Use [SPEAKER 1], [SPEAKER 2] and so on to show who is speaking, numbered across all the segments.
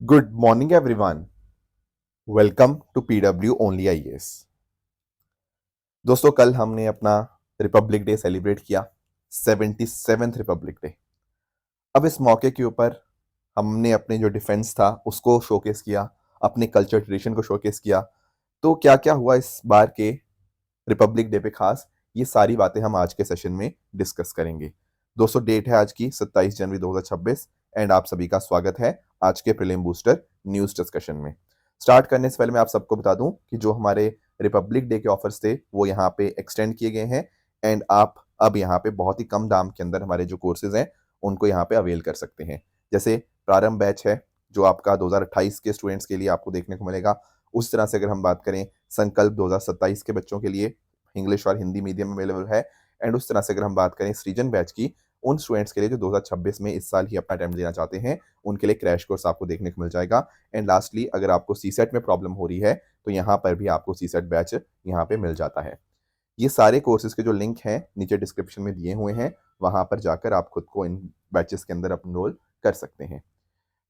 [SPEAKER 1] Good morning, everyone. Welcome to PW Only IAS. दोस्तों कल हमने अपना रिपब्लिक डे सेलिब्रेट किया 77th रिपब्लिक डे। अब इस मौके के ऊपर हमने अपने जो डिफेंस था उसको शोकेस किया, अपने कल्चर ट्रेडिशन को शोकेस किया। तो क्या क्या हुआ इस बार के रिपब्लिक डे पे खास, ये सारी बातें हम आज के सेशन में डिस्कस करेंगे। दोस्तों डेट है आज की 27 जनवरी 2026 एंड आप सभी का स्वागत है आज के प्रीलिम बूस्टर न्यूज डिस्कशन में। स्टार्ट करने से पहले मैं आप सबको बता दूं कि जो हमारे रिपब्लिक डे के ऑफर्स थे वो यहाँ पे एक्सटेंड किए गए हैं एंड आप अब यहाँ पे बहुत ही कम दाम के अंदर हमारे जो कोर्सेज हैं उनको यहाँ पे अवेल कर सकते हैं। जैसे प्रारंभ बैच है जो आपका 2028 के स्टूडेंट्स के लिए आपको देखने को मिलेगा। उस तरह से अगर हम बात करें संकल्प 2027 के बच्चों के लिए इंग्लिश और हिंदी मीडियम में अवेलेबल है। एंड उस तरह से अगर हम बात करें सृजन बैच की, उन स्टूडेंट्स के लिए जो 2026 में इस साल ही अपना अटेम्प्ट देना चाहते हैं उनके लिए क्रैश कोर्स आपको देखने को मिल जाएगा। एंड लास्टली अगर आपको सीसेट में प्रॉब्लम हो रही है तो यहाँ पर भी आपको सीसेट बैच यहाँ पे मिल जाता है। ये सारे कोर्सेज के जो लिंक हैं नीचे डिस्क्रिप्शन में दिए हुए हैं, वहां पर जाकर आप खुद को इन बैचेस के अंदर अपनरोल कर सकते हैं।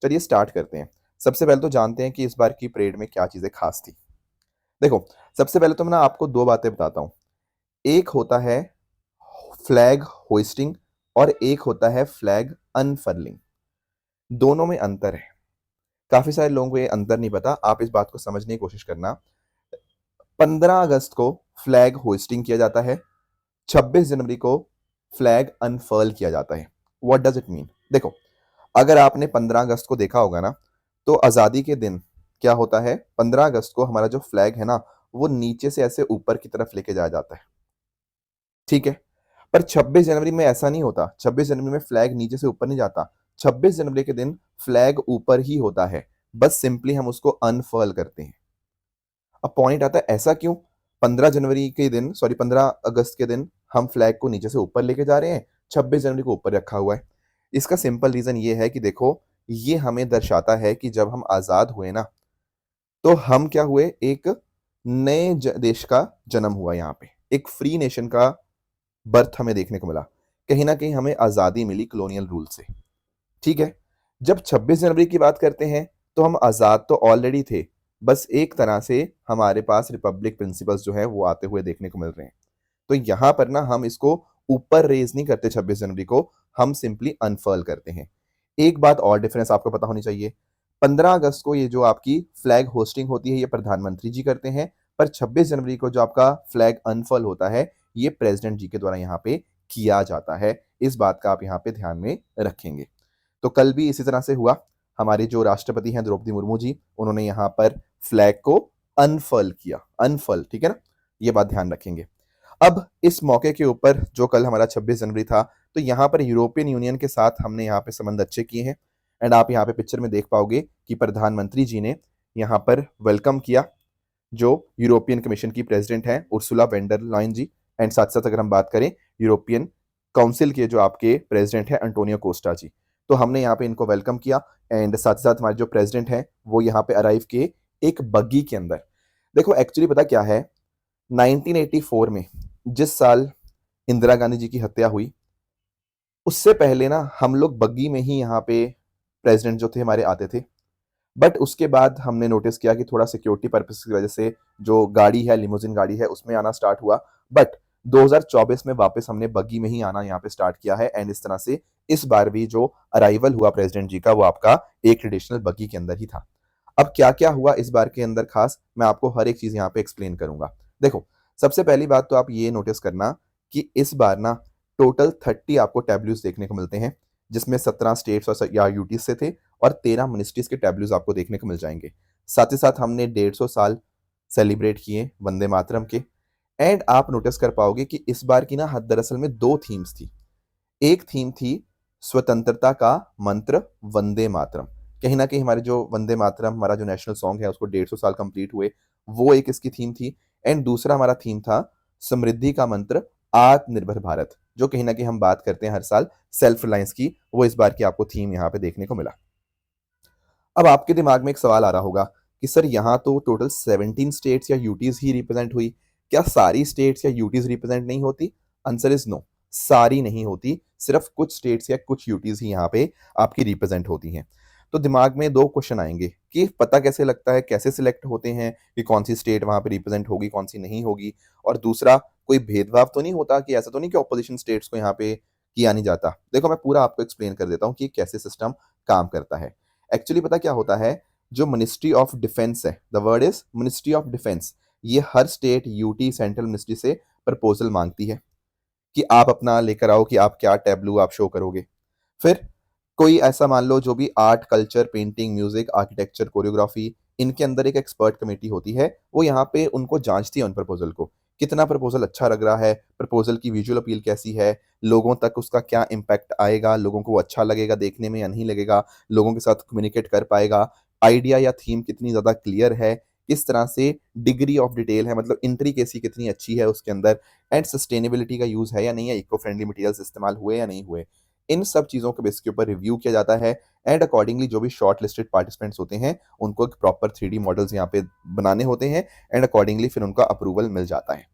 [SPEAKER 1] चलिए स्टार्ट करते हैं। सबसे पहले तो जानते हैं कि इस बार की परेड में क्या चीजें खास थी। देखो, सबसे पहले तो मैं ना आपको दो बातें बताता हूँ। एक होता है फ्लैग होइस्टिंग और एक होता है फ्लैग अनफर्लिंग। दोनों में अंतर है। काफी सारे लोगों को ये अंतर नहीं पता, आप इस बात को समझने की कोशिश करना। 15 अगस्त को फ्लैग होइस्टिंग किया जाता है, 26 जनवरी को फ्लैग अनफर्ल किया जाता है। What does it mean? देखो, अगर आपने 15 अगस्त को देखा होगा ना, तो आजादी के दिन क्या होता है, 15 अगस्त को हमारा जो फ्लैग है ना वो नीचे से ऐसे ऊपर की तरफ लेके जाया जाता है। ठीक है, पर 26 जनवरी में ऐसा नहीं होता। 26 जनवरी में फ्लैग नीचे से ऊपर नहीं जाता। 26 जनवरी के दिन फ्लैग ऊपर ही होता है, बस सिंपली हम उसको अनफर्ल करते हैं। अब पॉइंट आता है ऐसा क्यों? 15 जनवरी के दिन, सॉरी 15 अगस्त के दिन हम फ्लैग को नीचे से ऊपर लेके जा रहे हैं, 26 जनवरी को ऊपर रखा हुआ है। इसका सिंपल रीजन ये है कि देखो, ये हमें दर्शाता है कि जब हम आजाद हुए ना, तो हम क्या हुए, एक नए देश का जन्म हुआ। यहाँ पे एक फ्री नेशन का बर्थ हमें देखने को मिला। कहीं ना कहीं हमें आजादी मिली कॉलोनियल रूल से। ठीक है, जब 26 जनवरी की बात करते हैं तो हम आजाद तो ऑलरेडी थे, बस एक तरह से हमारे पास रिपब्लिक प्रिंसिपल्स जो है वो आते हुए देखने को मिल रहे हैं। तो यहां पर ना हम इसको ऊपर रेज नहीं करते 26 जनवरी को, हम सिंपली अनफर्ल करते हैं। एक बात और डिफरेंस आपको पता होनी चाहिए, 15 अगस्त को ये जो आपकी फ्लैग होस्टिंग होती है ये प्रधानमंत्री जी करते हैं, पर 26 जनवरी को जो आपका फ्लैग अनफर्ल होता है ये प्रेसिडेंट जी के द्वारा यहाँ पे किया जाता है। इस बात का आप यहाँ पे ध्यान में रखेंगे। तो कल भी इसी तरह से हुआ। हमारे जो राष्ट्रपति हैं द्रौपदी मुर्मू जी, उन्होंने यहाँ पर फ्लैग को अनफर्ल किया। अनफर्ल, ठीक है ना, ये बात ध्यान रखेंगे। अब इस मौके के ऊपर जो कल हमारा 26 जनवरी था, तो यहाँ पर यूरोपियन यूनियन के साथ हमने यहाँ पे संबंध अच्छे किए हैं। एंड आप यहाँ पे पिक्चर में देख पाओगे कि प्रधानमंत्री जी ने यहाँ पर वेलकम किया जो यूरोपियन कमीशन की प्रेसिडेंट हैं Ursula von der Leyen ji. And साथ साथ अगर हम बात करें यूरोपियन काउंसिल के जो आपके प्रेसिडेंट हैं एंटोनियो कोस्टा जी, तो हमने यहाँ पे इनको वेलकम किया। एंड साथ साथ हमारे जो प्रेसिडेंट हैं वो यहाँ पे अराइव किए एक बग्गी के अंदर। देखो एक्चुअली पता क्या है, 1984 में जिस साल इंदिरा गांधी जी की हत्या हुई, उससे पहले ना हम लोग बग्गी में ही यहाँ पे प्रेसिडेंट जो थे हमारे आते थे। बट उसके बाद हमने नोटिस किया कि थोड़ा सिक्योरिटी पर्पस की वजह से जो गाड़ी है, लिमोजिन गाड़ी है, उसमें आना स्टार्ट हुआ। बट 2024 में वापस हमने बग्गी में ही आना यहाँ पे स्टार्ट किया है। एंड इस तरह से इस बार भी जो अराइवल हुआ प्रेसिडेंट जी का वो आपका एक ट्रेडिशनल बग्गी के अंदर ही था। अब क्या क्या हुआ इस बार के अंदर खास, मैं आपको हर एक चीज यहाँ पे एक्सप्लेन करूंगा। देखो, सबसे पहली बात तो आप ये नोटिस करना कि इस बार ना टोटल 30 आपको टैब्लूज देखने को मिलते हैं, जिसमें 17 स्टेट्स और या यूटी से थे और 13 मिनिस्ट्रीज के टैब्लूज आपको देखने को मिल जाएंगे। साथ ही साथ हमने 150 साल सेलिब्रेट किए वंदे मातरम के। एंड आप नोटिस कर पाओगे कि इस बार की ना हद दरअसल में दो थीम्स थी। एक थीम थी स्वतंत्रता का मंत्र वंदे मातरम। कहीं ना कहीं हमारे जो वंदे मातरम हमारा जो नेशनल सॉन्ग है उसको 150 साल कंप्लीट हुए, वो एक इसकी थीम थी। एंड दूसरा हमारा थीम था समृद्धि का मंत्र आत्मनिर्भर भारत, जो कहीं ना कहीं हम बात करते हैं हर साल सेल्फ रिलायंस की, वो इस बार की आपको थीम यहाँ पे देखने को मिला। अब आपके दिमाग में एक सवाल आ रहा होगा कि सर यहाँ तो टोटल 17 स्टेट्स या यूटीज ही रिप्रेजेंट हुई, क्या सारी स्टेट्स या यूटीज रिप्रेजेंट नहीं होती? आंसर इज नो, सारी नहीं होती, सिर्फ कुछ स्टेट्स या कुछ यूटीज ही यहाँ पे आपकी रिप्रेजेंट होती हैं। तो दिमाग में दो क्वेश्चन आएंगे कि पता कैसे लगता है, कैसे सिलेक्ट होते हैं कि कौन सी स्टेट वहां पे रिप्रेजेंट होगी, कौन सी नहीं होगी। और दूसरा, कोई भेदभाव तो नहीं होता कि ऐसा तो नहीं कि ऑपोजिशन स्टेट्स को यहाँ पे किया नहीं जाता। देखो मैं पूरा आपको एक्सप्लेन कर देता हूँ कि कैसे सिस्टम काम करता है। एक्चुअली पता क्या होता है, जो मिनिस्ट्री ऑफ डिफेंस है, the word is ministry of defence, ये हर स्टेट यूटी सेंट्रल मिनिस्ट्री से प्रपोजल मांगती है कि आप अपना लेकर आओ कि आप क्या टैबलू आप शो करोगे। फिर कोई ऐसा मान लो जो भी art, culture, painting, music, architecture, choreography, इनके अंदर एक एक्सपर्ट कमेटी होती है, वो यहाँ पे उनको जांचती है उन प्रपोजल को, कितना प्रपोजल अच्छा लग रहा है, प्रपोजल की विजुअल अपील कैसी है, लोगों तक उसका क्या इम्पैक्ट आएगा, लोगों को वो अच्छा लगेगा देखने में या नहीं लगेगा, लोगों के साथ कम्युनिकेट कर पाएगा, आइडिया या थीम कितनी ज़्यादा क्लियर है, किस तरह से डिग्री ऑफ डिटेल है, मतलब इंट्रिकेसी कितनी अच्छी है उसके अंदर, एंड सस्टेनेबिलिटी का यूज़ है या नहीं है, इको फ्रेंडली मटेरियल्स इस्तेमाल हुए या नहीं हुए। इन सब चीज़ों के बेस के ऊपर रिव्यू किया जाता है एंड अकॉर्डिंगली जो भी शॉर्ट लिस्टेड पार्टिसिपेंट्स होते हैं उनको एक प्रॉपर 3D मॉडल्स यहाँ पे बनाने होते हैं एंड अकॉर्डिंगली फिर उनका अप्रूवल मिल जाता है।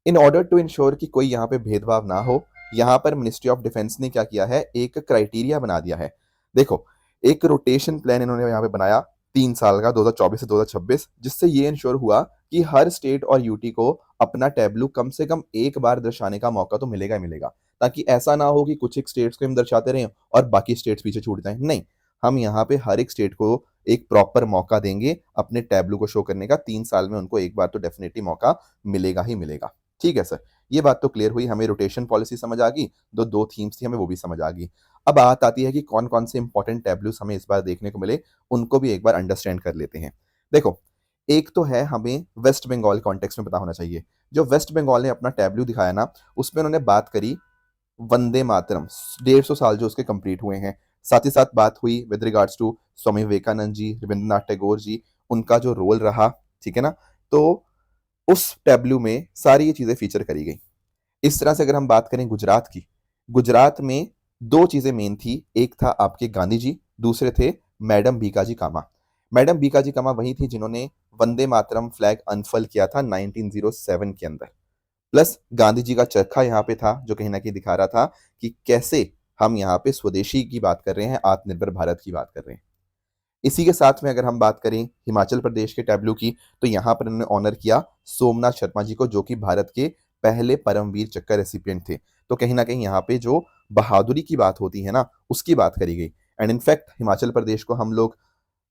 [SPEAKER 1] इन ऑर्डर टू इंश्योर कि कोई यहाँ पे भेदभाव ना हो, यहाँ पर मिनिस्ट्री ऑफ डिफेंस ने क्या किया है, एक क्राइटेरिया बना दिया है। देखो, एक रोटेशन प्लान इन्होंने यहाँ पे बनाया 3 साल का, 2024 से 2026, जिससे ये इंश्योर हुआ कि हर स्टेट और यूटी को अपना टैबलू कम से कम एक बार दर्शाने का मौका तो मिलेगा ही मिलेगा, ताकि ऐसा ना हो कि कुछ एक स्टेट्स को हम दर्शाते रहें और बाकी स्टेट्स पीछे छूट जाएं। नहीं, हम यहाँ पे हर एक स्टेट को एक प्रॉपर मौका देंगे अपने टैबलू को शो करने का। 3 साल में उनको एक बार तो डेफिनेटली मौका मिलेगा ही मिलेगा। ठीक है सर, ये बात तो क्लियर हुई, हमें रोटेशन पॉलिसी समझ आ गई, दो दो थीम्स थी हमें वो भी समझ आ गई। अब बात आती है कि कौन कौन से इंपॉर्टेंट टैबलूस हमें इस बार देखने को मिले, उनको भी एक बार अंडरस्टैंड कर लेते हैं। देखो, एक तो है हमें वेस्ट बंगाल कॉन्टेक्स्ट में पता होना चाहिए। जो वेस्ट बंगाल ने अपना टैबलू दिखाया ना, उसमें उन्होंने बात करी वंदे मातरम, 150 साल जो उसके कंप्लीट हुए हैं। साथ ही साथ बात हुई with regards to Swami Vivekananda ji, Rabindranath Tagore ji, उनका जो रोल रहा, ठीक है ना। तो उस टैबलू में सारी ये चीजें फीचर करी गई। इस तरह से अगर हम बात करें गुजरात की, गुजरात में दो चीजें मेन थी, एक था आपके गांधी जी, दूसरे थे मैडम भीकाजी कामा। मैडम भीकाजी कामा वही थी जिन्होंने वंदे मातरम फ्लैग अनफल किया था 1907 के अंदर। प्लस गांधी जी का चरखा यहाँ पे था जो कहीं ना कहीं दिखा रहा था कि कैसे हम यहाँ पे स्वदेशी की बात कर रहे हैं, आत्मनिर्भर भारत की बात कर रहे हैं। इसी के साथ में अगर हम बात करें हिमाचल प्रदेश के टैबलू की, तो यहाँ पर उन्होंने ऑनर किया सोमनाथ शर्मा जी को, जो कि भारत के पहले परमवीर चक्र रेसिपिएंट थे। तो कहीं ना कहीं यहाँ पे जो बहादुरी की बात होती है ना, उसकी बात करी गई। एंड इनफैक्ट हिमाचल प्रदेश को हम लोग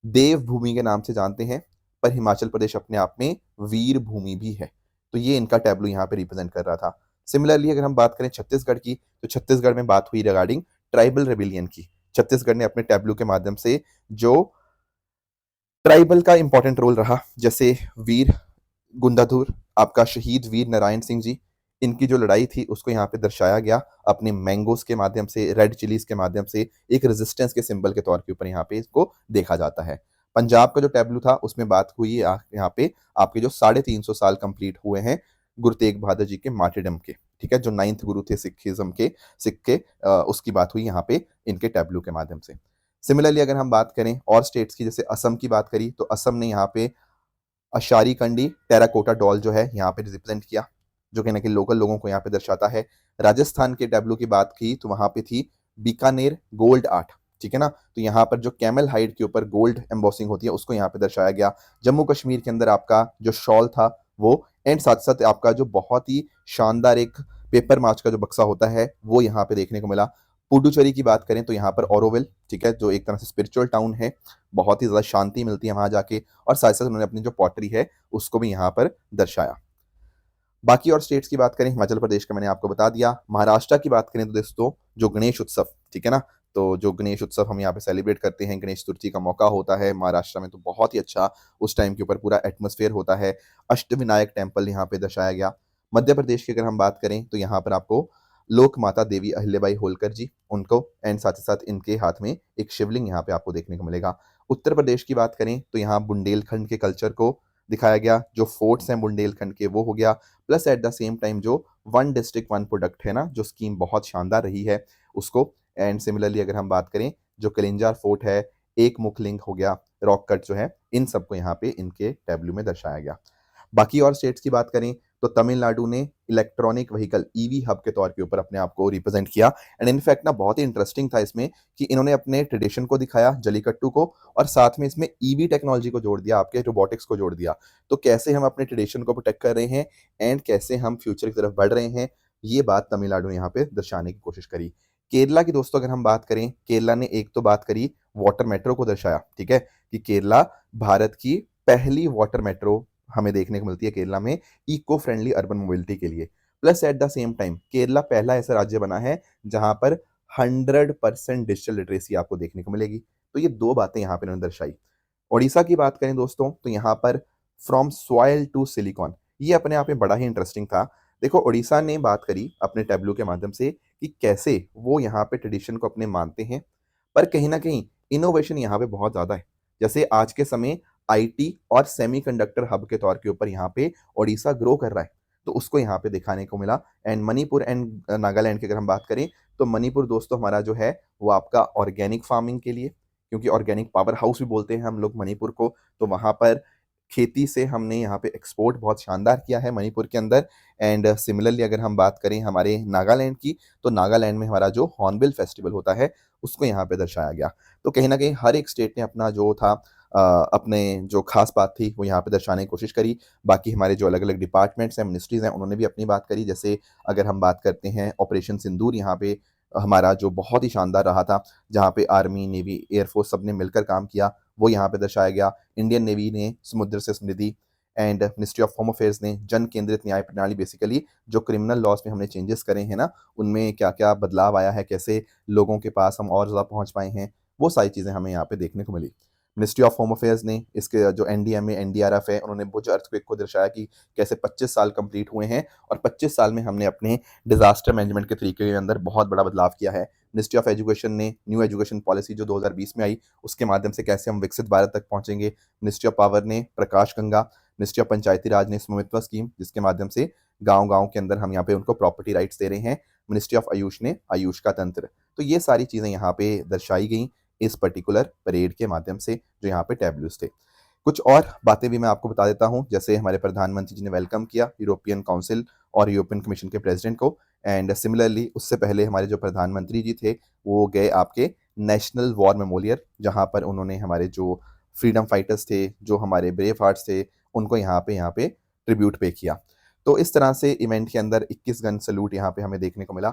[SPEAKER 1] देवभूमि के नाम से जानते हैं, पर हिमाचल प्रदेश अपने आप में वीर भूमि भी है। तो ये इनका टैबलू यहाँ पे रिप्रेजेंट कर रहा था। सिमिलरली अगर हम बात करें छत्तीसगढ़ की, तो छत्तीसगढ़ में बात हुई रिगार्डिंग ट्राइबल रेबिलियन की। छत्तीसगढ़ ने अपने टैबलू के माध्यम से जो ट्राइबल का इंपॉर्टेंट रोल रहा, जैसे वीर गुंदाधुर, आपका शहीद वीर नारायण सिंह जी, इनकी जो लड़ाई थी उसको यहाँ पे दर्शाया गया अपने मैंगोस के माध्यम से, रेड चिलीज के माध्यम से, एक रेजिस्टेंस के सिंबल के तौर के ऊपर यहाँ पे इसको देखा जाता है। पंजाब का जो टैबलू था उसमें बात हुई यहाँ पे आपके जो 350 साल कंप्लीट हुए हैं गुरु तेग बहादुर जी के मार्टिरडम के, ठीक है, जो 9th गुरु थे सिखिज्म के, सिख के, उसकी बात हुई यहाँ पे इनके टैबलू के माध्यम से। सिमिलरली अगर हम बात करें और स्टेट्स की, जैसे असम की बात करी, तो असम ने यहाँ पे अशारी कंडी टेराकोटा डॉल जो है यहाँ पे रिप्रेजेंट किया, जो कहीं ना कहीं लोकल लोगों को यहाँ पे दर्शाता है। राजस्थान के टैबलू की बात की तो वहां पे थी बीकानेर गोल्ड आर्ट, ठीक है ना। तो यहाँ पर जो कैमल हाइड के ऊपर गोल्ड एम्बॉसिंग होती है उसको यहाँ पे दर्शाया गया। जम्मू कश्मीर के अंदर आपका जो शॉल था वो, एंड साथ साथ आपका जो बहुत ही शानदार एक पेपर मार्च का जो बक्सा होता है वो यहाँ पे देखने को मिला। पुडुचेरी की बात करें तो यहाँ पर ओरोविल, ठीक है, जो एक तरह से स्पिरिचुअल टाउन है, बहुत ही ज्यादा शांति मिलती है वहां जाके, और साथ साथ उन्होंने अपनी जो पॉटरी है उसको भी यहाँ पर दर्शाया। बाकी और स्टेट्स की बात करें, हिमाचल प्रदेश का मैंने आपको बता दिया। महाराष्ट्र की बात करें तो दोस्तों जो गणेश उत्सव, ठीक है ना, तो जो गणेश उत्सव हम यहाँ पे सेलिब्रेट करते हैं, गणेश चतुर्थी का मौका होता है महाराष्ट्र में, तो बहुत ही अच्छा उस टाइम के ऊपर पूरा एटमोस्फेयर होता है। अष्टविनायक टेम्पल यहाँ पे दर्शाया गया। मध्य प्रदेश की अगर हम बात करें तो यहाँ पर आपको लोक माता देवी अहिल्याबाई होलकर जी, उनको, एंड साथ ही साथ इनके हाथ में एक शिवलिंग यहाँ पे आपको देखने को मिलेगा। उत्तर प्रदेश की बात करें तो यहाँ बुंदेलखंड के कल्चर को दिखाया गया, जो फोर्ट्स हैं बुंदेलखंड के वो हो गया, plus at the same time जो वन डिस्ट्रिक्ट वन प्रोडक्ट है ना, जो स्कीम बहुत शानदार रही है उसको। एंड सिमिलरली अगर हम बात करें जो कलिंजार फोर्ट है, एक मुखलिंग हो गया, रॉक कट जो है, इन सबको यहाँ पे इनके टैबलू में दर्शाया गया। बाकी और स्टेट्स की बात करें तो तमिलनाडु ने इलेक्ट्रॉनिक व्हीकल ईवी हब के तौर के ऊपर अपने आप को रिप्रेजेंट किया। एंड इनफैक्ट ना बहुत ही इंटरेस्टिंग था इसमें कि इन्होंने अपने ट्रेडिशन को दिखाया जल्लीकट्टू को, और साथ में इसमें ईवी टेक्नोलॉजी को जोड़ दिया, आपके रोबोटिक्स को जोड़ दिया। तो कैसे हम अपने ट्रेडिशन को प्रोटेक्ट कर रहे हैं एंड कैसे हम फ्यूचर की तरफ बढ़ रहे हैं, ये बात तमिलनाडु ने यहाँ पे दर्शाने की कोशिश करी। केरला की दोस्तों अगर हम बात करें, केरला ने एक तो बात करी वाटर मेट्रो को दर्शाया, ठीक है, कि केरला भारत की पहली वाटर मेट्रो हमें देखने को मिलती है केरला में इको फ्रेंडली अर्बन मोबिलिटी के लिए। Plus at the same time Kerala पहला ऐसा राज्य बना है जहां पर 100% डिजिटल लिटरेसी आपको देखने को मिलेगी। तो ये दो बातें यहाँ पे उन्होंने दर्शाई। ओडिशा की बात करें दोस्तों तो यहाँ पर फ्रॉम सॉइल टू सिलिकॉन, ये अपने आप में बड़ा ही इंटरेस्टिंग था। देखो ओडिशा ने बात करी अपने टैब्लू के माध्यम से कि कैसे वो यहाँ पे ट्रेडिशन को अपने मानते हैं, पर कहीं ना कहीं इनोवेशन यहाँ पे बहुत ज़्यादा है। जैसे आज के समय आईटी और सेमीकंडक्टर हब के तौर के ऊपर यहाँ पे ओडिशा ग्रो कर रहा है, तो उसको यहाँ पे दिखाने को मिला। एंड मणिपुर एंड नागालैंड की अगर हम बात करें तो मणिपुर दोस्तों हमारा जो है वो आपका ऑर्गेनिक फार्मिंग के लिए, क्योंकि ऑर्गेनिक पावर हाउस भी बोलते हैं हम लोग मणिपुर को, तो वहाँ पर खेती से हमने यहाँ पे एक्सपोर्ट बहुत शानदार किया है मणिपुर के अंदर। एंड सिमिलरली अगर हम बात करें हमारे नागालैंड की, तो नागालैंड में हमारा जो हॉर्नबिल फेस्टिवल होता है उसको यहाँ पे दर्शाया गया। तो कहीं ना कहीं हर एक स्टेट ने अपना जो था अपने जो खास बात थी वो यहाँ पे दर्शाने की कोशिश करी। बाकी हमारे जो अलग अलग डिपार्टमेंट्स हैं, मिनिस्ट्रीज़ हैं, उन्होंने भी अपनी बात करी। जैसे अगर हम बात करते हैं ऑपरेशन सिंदूर, यहाँ पे हमारा जो बहुत ही शानदार रहा था, जहाँ पे आर्मी, नेवी, एयरफोर्स सब ने मिलकर काम किया, वो यहाँ पे दर्शाया गया। इंडियन नेवी ने समुद्र से समृद्धि, and ministry of home affairs ने जन केंद्रित न्याय प्रणाली, बेसिकली जो क्रिमिनल लॉज में हमने चेंजेस करे हैं ना, उनमें क्या क्या बदलाव आया है, कैसे लोगों के पास हम और ज़्यादा पहुँच पाए हैं, वो सारी चीज़ें हमें यहाँ पे देखने को मिली। मिनिस्ट्री ऑफ होम अफेयर्स ने इसके जो एनडीएमए एनडीआरएफ है, उन्होंने भुज अर्थक्वेक को दर्शाया कि कैसे 25 साल कंप्लीट हुए हैं और 25 साल में हमने अपने डिजास्टर मैनेजमेंट के तरीके के अंदर बहुत बड़ा बदलाव किया है। मिनिस्ट्री ऑफ एजुकेशन ने न्यू एजुकेशन पॉलिसी जो 2020 में आई, उसके माध्यम से कैसे हम विकसित भारत तक पहुंचेंगे। मिनिस्ट्री ऑफ पावर ने प्रकाश गंगा, मिनिस्ट्री ऑफ पंचायती राज ने स्वामित्व स्कीम, जिसके माध्यम से गांव गांव के अंदर हम यहाँ पे उनको प्रॉपर्टी राइट्स दे रहे हैं। मिनिस्ट्री ऑफ आयुष ने आयुष का तंत्र। तो ये सारी चीज़ें यहाँ पे दर्शाई गई इस पर्टिकुलर परेड के माध्यम से जो यहाँ पे टैब्लूज थे। कुछ और बातें भी मैं आपको बता देता हूँ, जैसे हमारे प्रधानमंत्री जी ने वेलकम किया यूरोपियन काउंसिल और यूरोपियन कमीशन के प्रेसिडेंट को। एंड सिमिलरली उससे पहले हमारे जो प्रधानमंत्री जी थे वो गए आपके नेशनल वॉर मेमोरियल, जहाँ पर उन्होंने हमारे जो फ्रीडम फाइटर्स थे, जो हमारे ब्रेव हार्ट्स थे, उनको यहाँ पे ट्रिब्यूट पे किया। तो इस तरह से इवेंट के अंदर 21 गन सैल्यूट यहाँ पे हमें देखने को मिला,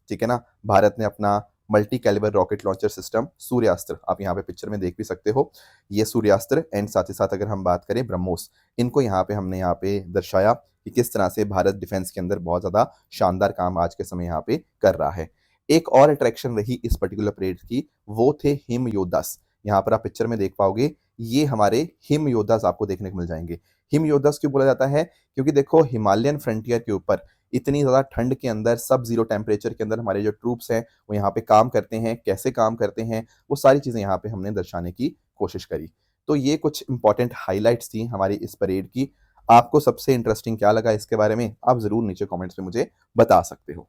[SPEAKER 1] ठीक है ना। भारत ने अपना multi calibre rocket launcher system Suryastra, आप यहाँ पे पिक्चर में देख भी सकते हो, ये सूर्यास्त्र, एंड साथ ही साथ अगर हम बात करें ब्रह्मोस, इनको हमने यहाँ पे दर्शाया कि किस तरह से भारत डिफेंस के अंदर बहुत ज़्यादा शानदार काम आज के समय यहाँ पे कर रहा है। एक और अट्रैक्शन रही इस पर्टिकुलर परेड की, वो थे हिम योद्धास। यहाँ पर आप पिक्चर में देख पाओगे, ये हमारे हिम योद्धास आपको देखने को मिल जाएंगे। हिम योद्धास क्यों बोला जाता है? क्योंकि देखो हिमालयन फ्रंटियर के ऊपर इतनी ज़्यादा ठंड के अंदर, सब जीरो टेम्परेचर के अंदर हमारे जो ट्रूप्स हैं वो यहाँ पे काम करते हैं, कैसे काम करते हैं, वो सारी चीज़ें यहाँ पे हमने दर्शाने की कोशिश करी। तो ये कुछ इंपॉर्टेंट हाइलाइट्स थी हमारी इस परेड की। आपको सबसे इंटरेस्टिंग क्या लगा इसके बारे में, आप ज़रूर नीचे कमेंट्स में मुझे बता सकते हो।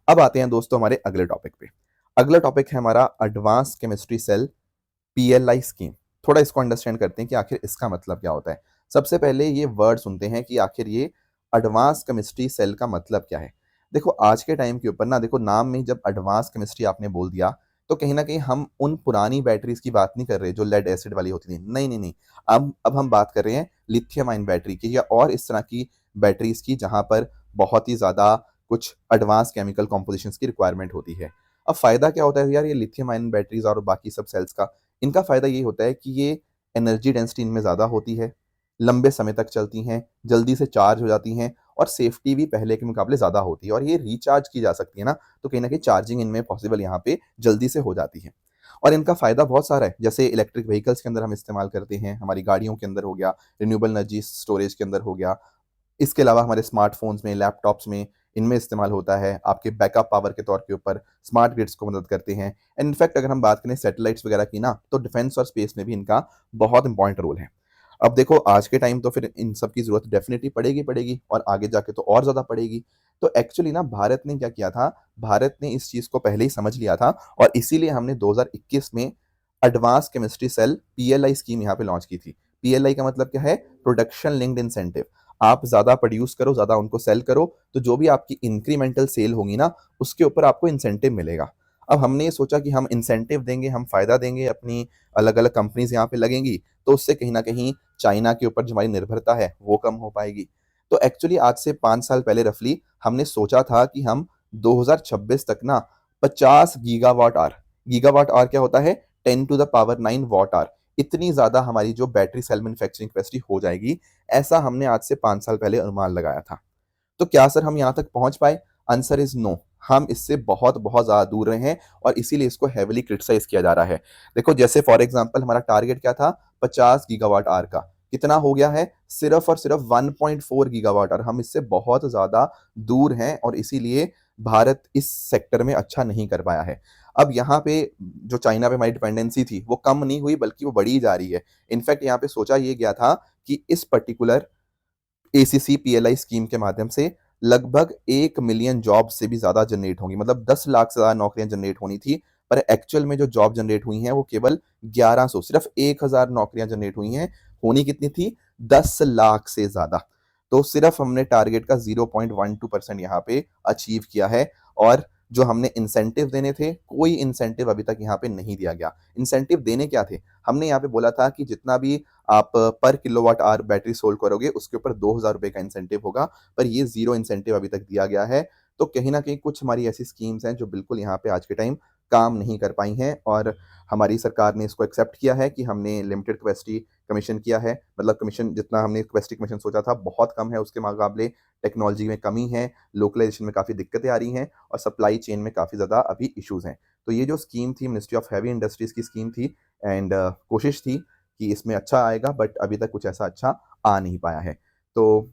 [SPEAKER 1] अब आते हैं दोस्तों हमारे अगले टॉपिक पे। अगला टॉपिक है हमारा advance chemistry cell PLI scheme. थोड़ा इसको अंडरस्टैंड करते हैं कि आखिर इसका मतलब क्या होता है। सबसे पहले ये वर्ड सुनते हैं कि आखिर ये एडवांस केमिस्ट्री सेल का मतलब क्या है। देखो आज के टाइम के ऊपर ना, देखो नाम में जब एडवांस केमिस्ट्री आपने बोल दिया, तो कहीं ना कहीं हम उन पुरानी बैटरीज की बात नहीं कर रहे जो लेड एसिड वाली होती थी, नहीं नहीं नहीं। अब हम बात कर रहे हैं लिथियम आयन बैटरी की या और इस तरह की बैटरीज की, जहां पर बहुत ही ज़्यादा कुछ एडवांस केमिकल कॉम्पोजिशंस की रिक्वायरमेंट होती है। अब फ़ायदा क्या होता है यार ये लिथियम आयन बैटरीज और बाकी सब सेल्स का? इनका फ़ायदा ये होता है कि ये एनर्जी डेंसिटी इनमें ज़्यादा होती है, लंबे समय तक चलती हैं, जल्दी से चार्ज हो जाती हैं, और सेफ्टी भी पहले के मुकाबले ज़्यादा होती है, और ये रिचार्ज की जा सकती है ना, तो कहीं न कहीं चार्जिंग इनमें पॉसिबल यहाँ पे जल्दी से हो जाती है। और इनका फ़ायदा बहुत सारा है, जैसे इलेक्ट्रिक व्हीकल्स के अंदर हम इस्तेमाल करते हैं, हमारी गाड़ियों के अंदर हो गया, रिन्यूएबल एनर्जी स्टोरेज के अंदर हो गया, इसके अलावा हमारे स्मार्टफ़ोन्स में, लैपटॉप्स में इनमें इस्तेमाल होता है, आपके बैकअप पावर के तौर के ऊपर स्मार्ट ग्रिड्स को मदद करते हैं। एंड इनफैक्ट अगर हम बात करें सैटेलाइट्स वगैरह की ना, तो डिफेंस और स्पेस में भी इनका बहुत इंपॉर्टेंट रोल है। अब देखो आज के टाइम तो फिर इन सब की ज़रूरत डेफ़िनिटली पड़ेगी और आगे जाके तो और ज़्यादा पड़ेगी। तो एक्चुअली ना भारत ने क्या किया था, भारत ने इस चीज़ को पहले ही समझ लिया था, और इसीलिए हमने 2021 में advance chemistry cell PLI scheme यहाँ पे लॉन्च की थी। पीएलआई का मतलब क्या है? Production linked incentive. आप ज़्यादा प्रोड्यूस करो, ज़्यादा उनको सेल करो, तो जो भी आपकी इंक्रीमेंटल सेल होगी ना, उसके ऊपर आपको इंसेंटिव मिलेगा। अब हमने ये सोचा कि हम इंसेंटिव देंगे, हम फ़ायदा देंगे, अपनी अलग-अलग कंपनीज़ यहाँ पे लगेंगी, तो उससे कहीं न कहीं चाइना के ऊपर जो हमारी निर्भरता है, वो कम हो पाएगी। तो एक्चुअली आज से 5 साल पहले रफ़ली हमने सोचा था कि हम 2026 तक ना 50 गीगावाट आवर क्या होता है? 10 to the power 9 watt hour, इतनी ज़्यादा हमारी जो बैटरी सेल मैन्युफैक्चरिंग कैपेसिटी हो जाएगी, ऐसा हमने आज से 5 साल पहले अनुमान लगाया था। तो क्या सर हम यहाँ तक पहुँच पाए? Answer is no. हम इससे बहुत-बहुत ज़्यादा दूर रहे हैं और इसीलिए इसको हेवीली क्रिटिसाइज़ किया जा रहा है। देखो जैसे फॉर एग्ज़ाम्पल हमारा टारगेट क्या था? 50 गीगावाट आवर का। कितना हो गया है? सिर्फ़ और सिर्फ़ 1.4 गीगावाट आवर। हम इससे बहुत ज़्यादा दूर हैं और इसीलिए भारत इस सेक्टर में अच्छा नहीं कर पाया है। अब यहाँ पे जो चाइना पे हमारी डिपेंडेंसी थी, वो कम नहीं हुई बल्कि वो बढ़ी ही जा रही है। इनफैक्ट यहाँ पे सोचा ये गया था कि इस पर्टिकुलर एसीसी पीएलआई स्कीम के माध्यम से लगभग 1 मिलियन जॉब से भी ज़्यादा जनरेट होंगी, मतलब 10 लाख से ज़्यादा नौकरियाँ जनरेट होनी थी, पर एक्चुअल में जो जॉब जनरेट हुई हैं वो केवल 1100, सिर्फ 1000 नौकरियाँ जनरेट हुई हैं, होनी कितनी थी? 10 लाख से ज़्यादा। तो सिर्फ हमने टारगेट का 0.12% यहाँ पे अचीव किया है और जो हमने इंसेंटिव देने थे, कोई इंसेंटिव अभी तक यहाँ पे नहीं दिया गया। इंसेंटिव देने क्या थे? हमने यहाँ पे बोला था कि जितना भी आप पर किलोवाट आवर बैटरी सोल्ड करोगे उसके ऊपर ₹2000 का इंसेंटिव होगा, पर ये ज़ीरो इंसेंटिव अभी तक दिया गया है। तो कहीं न कहीं कुछ हमारी ऐसी स्कीम्स हैं जो बिल्कुल यहाँ पे आज के टाइम काम नहीं कर पाई हैं और हमारी सरकार ने इसको एक्सेप्ट किया है कि हमने लिमिटेड कैपेसिटी कमीशन किया है। मतलब कमीशन जितना हमने कैपेसिटी कमीशन सोचा था बहुत कम है उसके मुकाबले, टेक्नोलॉजी में कमी है, लोकलाइज़ेशन में काफ़ी दिक्कतें आ रही हैं और सप्लाई चेन में काफ़ी ज़्यादा अभी इश्यूज़ हैं। तो ये जो स्कीम थी मिनिस्ट्री ऑफ हेवी इंडस्ट्रीज़ की स्कीम थी एंड कोशिश थी कि इसमें अच्छा आएगा बट अभी तक कुछ ऐसा अच्छा आ नहीं पाया है। तो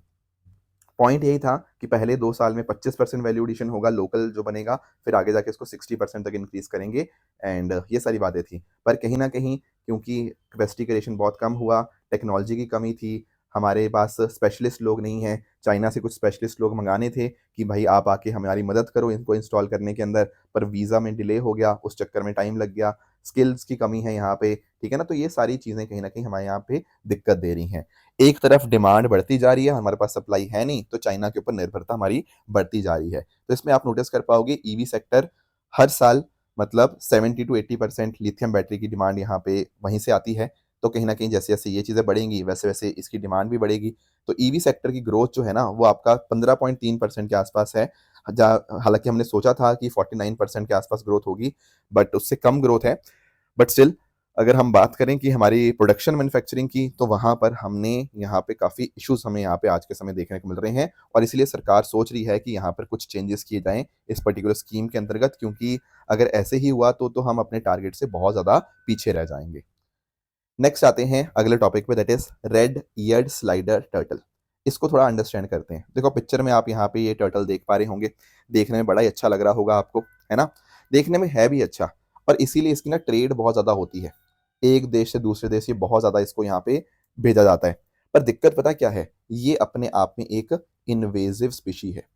[SPEAKER 1] पॉइंट यही था कि पहले 2 साल में 25% वैल्यू एडिशन होगा लोकल जो बनेगा, फिर आगे जाके इसको 60% तक इंक्रीज़ करेंगे एंड ये सारी बातें थी। पर कहीं न कहीं क्योंकि कैपेसिटी क्रिएशन बहुत कम हुआ, टेक्नोलॉजी की कमी थी, हमारे पास स्पेशलिस्ट लोग नहीं हैं, चाइना से कुछ स्पेशलिस्ट लोग मँगाने थे कि भाई आप आके हमारी मदद करो इनको इंस्टॉल करने के अंदर, पर वीज़ा में डिले हो गया, उस चक्कर में टाइम लग गया, स्किल्स की कमी है यहाँ पे, ठीक है ना? तो ये सारी चीज़ें कहीं न कहीं हमारे यहाँ पे दिक्कत दे रही हैं। एक तरफ डिमांड बढ़ती जा रही है, हमारे पास सप्लाई है नहीं, तो चाइना के ऊपर निर्भरता हमारी बढ़ती जा रही है। तो इसमें आप नोटिस कर पाओगे ईवी सेक्टर हर साल मतलब 70 टू 80% लिथियम बैटरी की डिमांड यहाँ पे वहीं से आती है। तो कहीं न कहीं जैसे-जैसे ये चीज़ें बढ़ेंगी, वैसे-वैसे इसकी डिमांड भी बढ़ेगी। तो ईवी सेक्टर की ग्रोथ जो है ना, वो आपका 15.3% के आसपास है। हालाँकि हमने सोचा था कि 49% के आसपास ग्रोथ होगी, बट उससे कम ग्रोथ है। बट स्टिल अगर हम बात करें कि हमारी प्रोडक्शन मैन्युफैक्चरिंग की, तो वहाँ पर हमने यहाँ पे काफ़ी इश्यूज़ हमें यहाँ पे आज के समय देखने को मिल रहे हैं और इसीलिए सरकार सोच रही है कि यहाँ पर कुछ चेंजेस किए जाएँ इस पर्टिकुलर स्कीम के अंतर्गत क्योंकि अगर ऐसे ही हुआ तो हम अपने टारगेट से बहुत ज़्यादा पीछे रह जाएँगे। नेक्स्ट आते हैं अगले टॉपिक पे that is red eared slider turtle. इसको थोड़ा अंडरस्टैंड करते हैं। देखो पिक्चर में आप यहाँ पे ये टर्टल देख पा रहे होंगे। देखने में बड़ा ही अच्छा लग रहा होगा आपको, है ना? देखने में है भी अच्छा और इसीलिए इसकी ना ट्रेड बहुत ज़्यादा होती है। एक देश से दूसरे देश ये बहुत ज़्यादा इसको यहाँ पे भेजा जाता है। पर दिक्कत पता क्या है? ये अपने आप में एक इन्वेसिव स्पीशी है।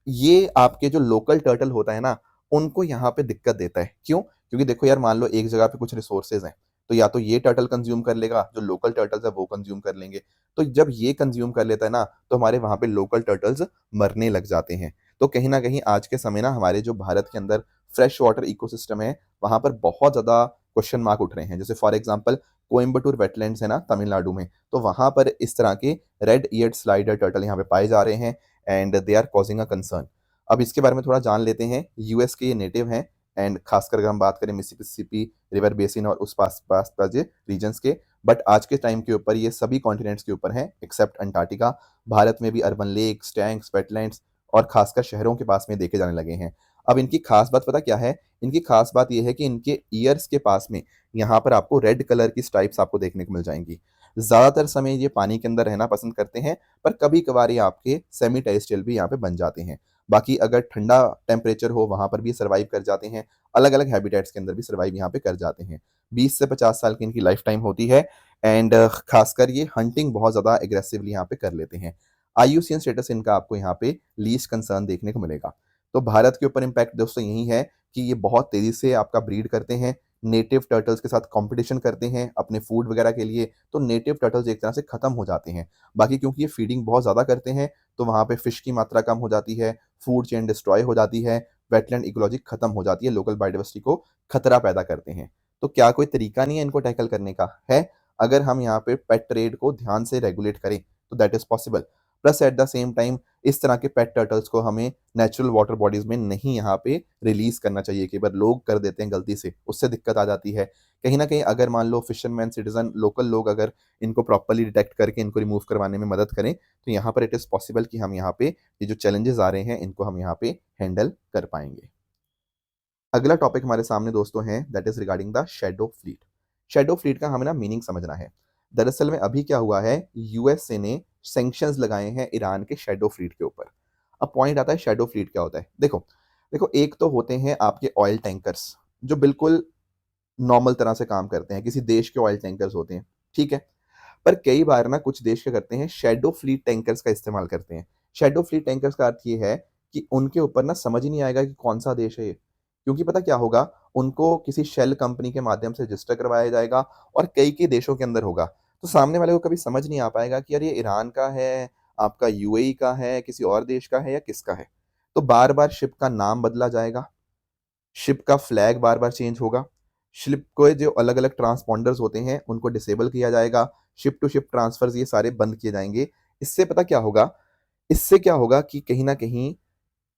[SPEAKER 1] ये आपके जो लोकल टर्टल होता है ना, उनको यहाँ पे दिक्कत देता है। क्यों? क्योंकि देखो यार मान लो एक जगह पे कुछ रिसोर्सेज़ हैं, तो या तो ये टर्टल कंज़्यूम कर लेगा, जो लोकल टर्टल्स हैं वो कंज़्यूम कर लेंगे। तो जब ये कंज़्यूम कर लेता है ना, तो हमारे वहाँ पे लोकल टर्टल्स मरने लग जाते हैं। तो कहीं न कहीं आज के समय ना हमारे जो भारत के अंदर फ्रेश वाटर इकोसिस्टम है, वहाँ पर बहुत ज़्यादा क्वेश्चन मार्क उठ रहे हैं। जैसे फॉर एग्ज़ाम्पल कोयंबटूर वेटलैंड्स है ना तमिलनाडु में, तो वहाँ पर इस तरह के रेड ईयर्ड स्लाइडर टर्टल यहाँ पे पाए जा रहे हैं and they are causing a concern. अब इसके बारे में थोड़ा जान लेते हैं। यूएस के ये नेटिव हैं एंड खासकर अगर हम बात करें मिसिसिपी रिवर बेसिन और उस पास पास ये रीजन्स के, बट आज के टाइम के ऊपर ये सभी कॉन्टिनेंट्स के ऊपर हैं एक्सेप्ट अंटार्कटिका। भारत में भी अर्बन लेक्स, टैंक्स, वेटलैंड्स और खासकर शहरों के पास में देखे जाने लगे हैं। अब इनकी खास बात पता क्या है? इनकी खास बात ये है कि इनके ईयर्स के पास में यहाँ पर आपको रेड कलर की स्ट्राइप्स आपको देखने को मिल जाएँगी। ज़्यादातर समय ये पानी के अंदर रहना पसंद करते हैं, पर कभी-कभार ये आपके सेमी टेरेस्ट्रियल भी यहाँ पे बन जाते हैं। बाकी अगर ठंडा टेम्परेचर हो वहाँ पर भी सर्वाइव कर जाते हैं, अलग-अलग हैबिटेट्स के अंदर भी सर्वाइव यहाँ पे कर जाते हैं। 20 से 50 साल की इनकी लाइफ टाइम होती है एंड खासकर ये हंटिंग बहुत ज़्यादा एग्रेसिवली यहाँ पे कर लेते हैं। आईयूसीएन स्टेटस इनका आपको यहाँ पे लीस्ट कंसर्न देखने को मिलेगा। तो भारत के ऊपर इम्पैक्ट दोस्तों यही है कि ये बहुत तेज़ी से आपका ब्रीड करते हैं, नेटिव टर्टल्स के साथ कंपटीशन करते हैं अपने फूड वगैरह के लिए, तो नेटिव टर्टल्स एक तरह से खत्म हो जाते हैं। बाकी क्योंकि ये फीडिंग बहुत ज़्यादा करते हैं, तो वहाँ पे फिश की मात्रा कम हो जाती है, फूड चेन डिस्ट्रॉय हो जाती है, वेटलैंड इकोलॉजी खत्म हो जाती है, लोकल बायोडाइवर्सिटी को खतरा पैदा करते हैं। तो क्या कोई तरीका नहीं है इनको टैकल करने का? है। अगर हम यहाँ पे पेट ट्रेड को ध्यान से रेगुलेट करें, तो that is possible. Plus at the same time इस तरह के पेट टर्टल्स को हमें नेचुरल वाटर बॉडीज में नहीं यहाँ पे रिलीज करना चाहिए। कई बार लोग कर देते हैं गलती से, उससे दिक्कत आ जाती है। कहीं ना कहीं अगर मान लो फिशरमैन, सिटीजन, लोकल लोग अगर इनको प्रॉपरली डिटेक्ट करके इनको रिमूव करवाने में मदद करें, तो यहाँ पर इट इज़ पॉसिबल कि हम यहाँ पे ये जो चैलेंजेस आ रहे हैं इनको हम यहाँ पे हैंडल कर पाएंगे। अगला टॉपिक हमारे सामने दोस्तों है, that is regarding the shadow fleet. Shadow fleet का हमें ना मीनिंग समझना है। दरअसल में अभी क्या हुआ है, यूएसए ने सैंक्शंस लगाए हैं ईरान के शैडो फ्लीट के ऊपर। अब पॉइंट आता है शैडो फ्लीट क्या होता है। देखो देखो, एक तो होते हैं आपके ऑयल टैंकर्स जो बिल्कुल नॉर्मल तरह से काम करते हैं, किसी देश के ऑयल टैंकर्स होते हैं, ठीक है। पर कई बार ना कुछ देश क्या करते हैं, शैडो फ्लीट टैंकर्स का इस्तेमाल करते हैं। शैडो फ्लीट टैंकर्स का अर्थ ये है कि उनके ऊपर ना समझ ही नहीं आएगा कि कौन सा देश है ये, क्योंकि पता क्या होगा, उनको किसी शेल कंपनी के माध्यम से रजिस्टर करवाया जाएगा और कई देशों के अंदर होगा। तो सामने वाले को कभी समझ नहीं आ पाएगा कि यार ये ईरान का है, आपका यूएई का है, किसी और देश का है या किसका है। तो बार बार शिप का नाम बदला जाएगा, शिप का फ्लैग बार बार चेंज होगा, शिप को जो अलग अलग ट्रांसपॉन्डर्स होते हैं उनको डिसेबल किया जाएगा, शिप टू शिप ट्रांसफर्स ये सारे बंद किए जाएंगे। इससे पता क्या होगा, इससे क्या होगा कि कहीं ना कहीं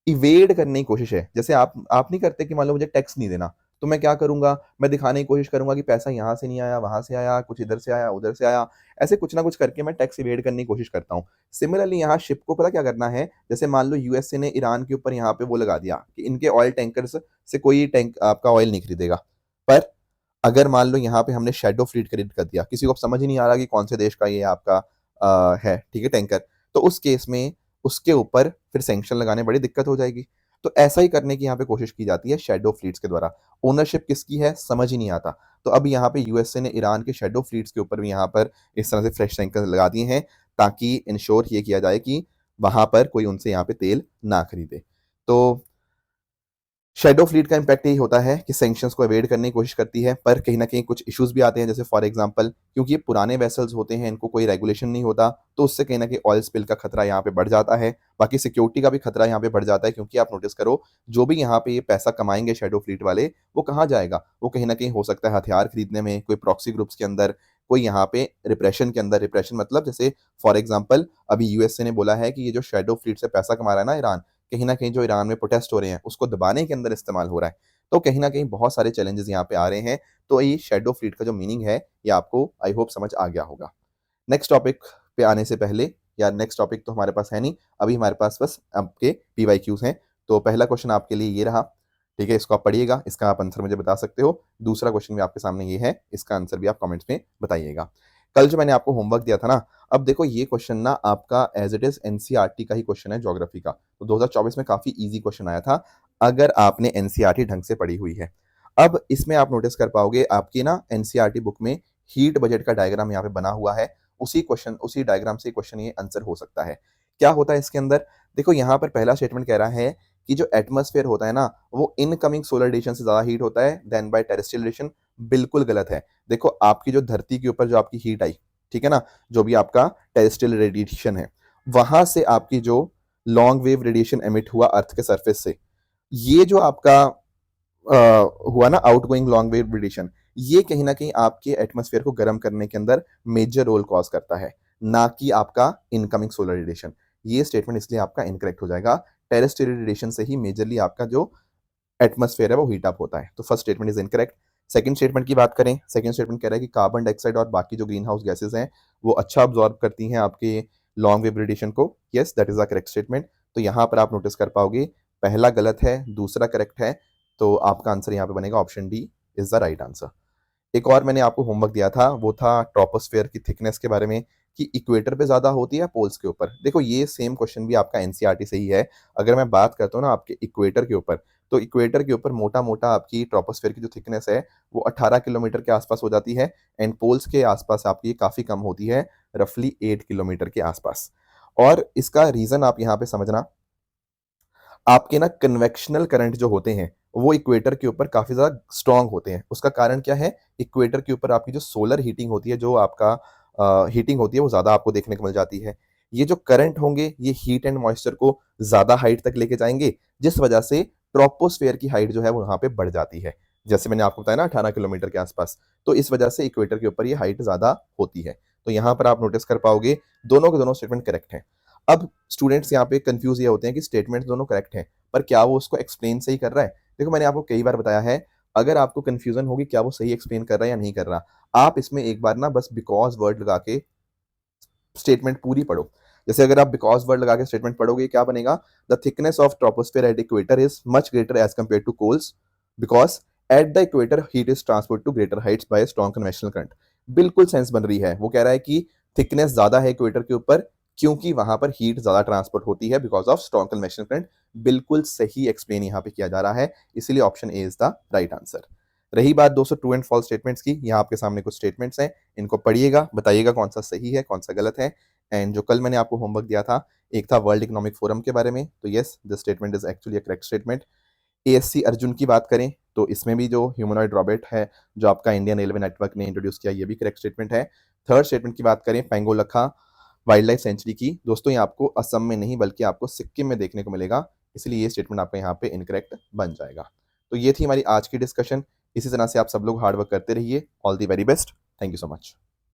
[SPEAKER 1] इवेड करने की कोशिश है। जैसे आप नहीं करते कि मान लो मुझे टैक्स नहीं देना, तो मैं क्या करूंगा, मैं दिखाने की कोशिश करूंगा कि पैसा यहाँ से नहीं आया, वहां से आया, कुछ इधर से आया, उधर से आया। ऐसे कुछ ना कुछ करके मैं टैक्स इवेड करने की कोशिश करता हूँ। सिमिलरली यहाँ शिप को पता क्या करना है, जैसे मान लो यूएसए ने ईरान के ऊपर यहाँ पे वो लगा दिया कि इनके ऑयल टैंकर्स से कोई टैंक आपका ऑयल नहीं खरीदेगा। पर अगर मान लो यहाँ पे हमने शैडो फ्लीट खरीद कर दिया, किसी को समझ ही नहीं आ रहा कि कौन से देश का ये आपका है, ठीक है, टैंकर, तो उस केस में उसके ऊपर फिर सैंक्शन लगाने बड़ी दिक्कत हो जाएगी। तो ऐसा ही करने की यहाँ पे कोशिश की जाती है शैडो फ्लीट्स के द्वारा। ओनरशिप किसकी है समझ ही नहीं आता। तो अब यहाँ पे यूएसए ने ईरान के शैडो फ्लीट्स के ऊपर भी यहाँ पर इस तरह से फ्रेश सैंक्शन लगा दिए हैं, ताकि इंश्योर ये किया जाए कि वहां पर कोई उनसे यहाँ पे तेल ना खरीदे। तो शैडो फ्लीट का इंपैक्ट यही होता है कि सैंक्शंस को अवॉइड करने की कोशिश करती है, पर कहीं ना कहीं कुछ इश्यूज भी आते हैं। जैसे फॉर एग्जांपल, क्योंकि ये पुराने वेसल्स होते हैं, इनको कोई रेगुलेशन नहीं होता, तो उससे कहीं ना कहीं ऑयल स्पिल का खतरा यहाँ पे बढ़ जाता है। बाकी सिक्योरिटी का भी खतरा यहाँ पे बढ़ जाता है, क्योंकि आप नोटिस करो, जो भी यहाँ पे ये पैसा कमाएंगे शैडो फ्लीट वाले, वो कहाँ जाएगा, वो कहीं ना कहीं हो सकता है हथियार खरीदने में, कोई प्रॉक्सी ग्रुप्स के अंदर, कोई यहाँ पे रिप्रेशन के अंदर। रिप्रेशन मतलब जैसे फॉर एग्जाम्पल अभी यूएसए ने बोला है कि ये जो शैडो फ्लीट से पैसा कमा रहा है ना ईरान, कहीं ना कहीं जो ईरान में प्रोटेस्ट हो रहे हैं उसको दबाने के अंदर इस्तेमाल हो रहा है। तो कहीं ना कहीं बहुत सारे चैलेंजेस यहाँ पे आ रहे हैं। तो ये शैडो फ्लीट का जो मीनिंग है ये आपको आई होप समझ आ गया होगा। नेक्स्ट टॉपिक पे आने से पहले, या नेक्स्ट टॉपिक तो हमारे पास है नहीं, अभी हमारे पास बस आपके पीवाईक्यूज हैं। तो पहला क्वेश्चन आपके लिए ये रहा, ठीक है, इसको आप पढ़िएगा, इसका आप आंसर मुझे बता सकते हो। दूसरा क्वेश्चन भी आपके सामने ये है, इसका आंसर भी आप कमेंट्स में बताइएगा। कल जो मैंने आपको होमवर्क दिया था ना, अब देखो ये क्वेश्चन ना आपका एज इट इज एनसीईआरटी का ही क्वेश्चन है, ज्योग्राफी का। तो 2024 में काफी इजी क्वेश्चन आया था, अगर आपने एनसीईआरटी ढंग से पढ़ी हुई है। अब इसमें आप नोटिस कर पाओगे आपकी ना एनसीईआरटी बुक में हीट बजट का डायग्राम यहाँ पे बना हुआ है। उसी क्वेश्चन, उसी डायग्राम से क्वेश्चन ये आंसर हो सकता है। क्या होता है इसके अंदर, देखो यहाँ पर पहला स्टेटमेंट कह रहा है कि जो एटमॉस्फेयर होता है ना, वो इनकमिंग सोलर रेडिएशन से ज्यादा हीट होता है देन बाय टेरेस्ट्रियल रेडिएशन। बिल्कुल गलत है। देखो आपकी जो धरती के ऊपर जो आपकी हीट आई, ठीक है ना, जो भी आपका टेरेस्ट्रियल रेडिएशन है, वहां से आपकी जो लॉन्ग वेव रेडिएशन एमिट हुआ अर्थ के सरफेस से, ये जो आपका हुआ ना आउटगोइंग लॉन्ग वेव रेडिएशन, ये कहीं ना कहीं आपके एटमॉस्फेयर को गर्म करने के अंदर मेजर रोल कॉज करता है, ना कि आपका इनकमिंग सोलर रेडिएशन। ये स्टेटमेंट इसलिए आपका इनकरेक्ट हो जाएगा। टेरेस्ट्रियल रेडिएशन से ही मेजरली आपका जो एटमॉस्फेयर है वो हीट अप होता है। तो first statement is incorrect. Second statement की बात करें, सेकंड स्टेटमेंट कह रहा है कि कार्बन डाइऑक्साइड और बाकी जो ग्रीन हाउस गैसेज हैं वो अच्छा अब्जॉर्ब करती हैं आपके लॉन्ग वेव रेडिएशन को। Yes, that is the correct statement. तो यहाँ पर आप नोटिस कर पाओगे पहला गलत है, दूसरा करेक्ट है। तो आपका आंसर यहाँ पे बनेगा option D is the right answer. एक और मैंने आपको होमवर्क दिया था, वो था ट्रोपोस्फेयर की थिकनेस के बारे में, कि इक्वेटर पे ज्यादा होती है पोल्स के ऊपर। देखो ये सेम क्वेश्चन भी आपका एनसीईआरटी से ही है। अगर मैं बात करता हूँ ना आपके इक्वेटर के ऊपर, तो इक्वेटर के ऊपर मोटा मोटा आपकी ट्रोपोस्फेयर की जो थिकनेस है वो 18 किलोमीटर के आसपास हो जाती है, एंड पोल्स के आसपास आपकी काफी कम होती है, रफली 8 किलोमीटर के आसपास। और इसका रीजन आप यहाँ पे समझना, आपके ना कन्वेक्शनल करंट जो होते हैं वो इक्वेटर के ऊपर काफ़ी ज़्यादा स्ट्रांग होते हैं। उसका कारण क्या है? इक्वेटर के ऊपर आपकी जो सोलर हीटिंग होती है, जो आपका हीटिंग होती है, वो ज़्यादा आपको देखने को मिल जाती है। ये जो करंट होंगे, ये हीट एंड मॉइस्चर को ज़्यादा हाइट तक लेके जाएँगे, जिस वजह से ट्रोपोस्फेयर की हाइट जो है वो वहाँ पे बढ़ जाती है। जैसे मैंने आपको बताया ना 18 किलोमीटर के आसपास, तो इस वजह से इक्वेटर के ऊपर ये हाइट ज़्यादा होती है। तो यहाँ पर आप नोटिस कर पाओगे दोनों के दोनों स्टेटमेंट करेक्ट हैं। अब स्टूडेंट्स यहाँ पे कन्फ्यूज़ ये होते हैं कि स्टेटमेंट दोनों करेक्ट हैं, पर क्या वो उसको एक्सप्लेन सही कर रहा है? देखो मैंने आपको कई बार बताया है, अगर आपको कन्फ्यूज़न होगी क्या वो सही एक्सप्लेन कर रहा है या नहीं कर रहा, आप इसमें एक बार ना बस बिकॉज़ वर्ड लगा के स्टेटमेंट पूरी पढ़ो। जैसे अगर आप बिकॉज़ वर्ड लगा के स्टेटमेंट पढ़ोगे, क्या बनेगा? The thickness of troposphere at equator is much greater as compared to poles because at the equator heat is transferred to greater heights by strong convectional current. बिल्कुल सेंस बन रही है। वो कह रहा है कि थिकनेस ज़्यादा है इक्वेटर के ऊपर, क्योंकि वहाँ पर हीट ज़्यादा ट्रांसपोर्ट होती है because of strong convectional current. बिल्कुल सही एक्सप्लेन यहाँ पे किया जा रहा है, इसीलिए option A is the right answer. रही बात दोस्तों ट्रू एंड फॉल्स स्टेटमेंट्स की, यहाँ आपके सामने कुछ स्टेटमेंट्स हैं, इनको पढ़िएगा, बताइएगा कौन सा सही है, कौन सा गलत है। एंड जो कल मैंने आपको होमवर्क दिया था, एक था वर्ल्ड इकोनॉमिक फोरम के बारे में, तो yes this statement is actually a correct statement. ASC Arjun की बात करें तो इसमें भी जो ह्यूमनॉइड रोबोट है, जो आपका इंडियन रेलवे नेटवर्क ने इंट्रोड्यूस किया, ये भी करेक्ट स्टेटमेंट है। थर्ड स्टेटमेंट की बात करें पेंगोलखा वाइल्ड लाइफ सेंचुरी की, दोस्तों ये आपको असम में नहीं बल्कि आपको सिक्किम में देखने को मिलेगा, इसलिए ये स्टेटमेंट आपका यहाँ पे इनकरेक्ट बन जाएगा। तो ये थी हमारी आज की डिस्कशन। इसी तरह से आप सब लोग हार्ड वर्क करते रहिए। All the very best. Thank you so much.